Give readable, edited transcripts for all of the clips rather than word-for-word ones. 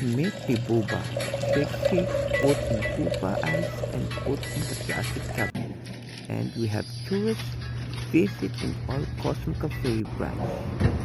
Milky Boba, sexy, put in Pupa ice and put in the plastic cabinet. And we have tourists visiting all Cosmo Cafe branches.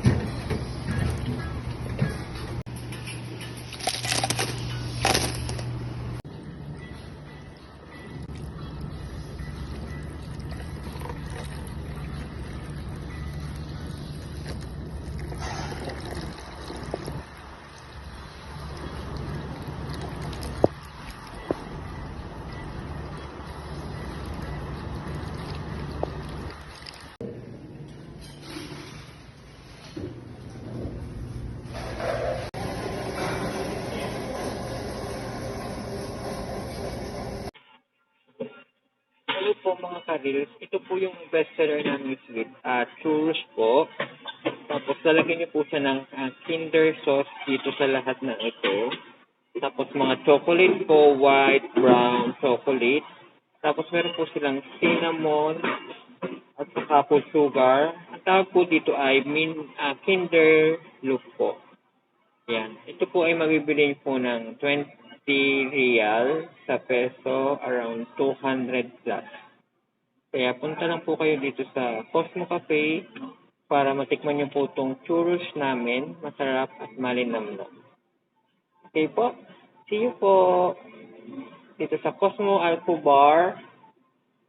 Hello po mga karils. Ito po yung bestseller namin sweet. Churros po. Tapos lalagyan niyo po siya ng Kinder sauce dito sa lahat ng ito. Tapos mga chocolate po, white, brown, chocolate. Tapos meron po silang cinnamon at saka po sugar. Ang tawag po dito ay Kinder Loop po. Yan. Ito po ay mabibili po ng 20 real sa peso, around 200 plus. Kaya punta lang po kayo dito sa Cosmo Cafe para matikman niyo po itong churros namin. Masarap at malinamnam. Okay po. See you po dito sa Cosmo Alpo Bar.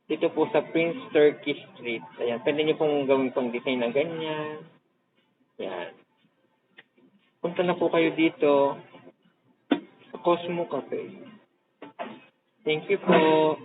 Dito po sa Prince Turkey Street. Ayan. Pwede niyo pong gawin pang design na ganyan. Yan. Punta na po kayo dito sa Cosmo Cafe. Thank you po.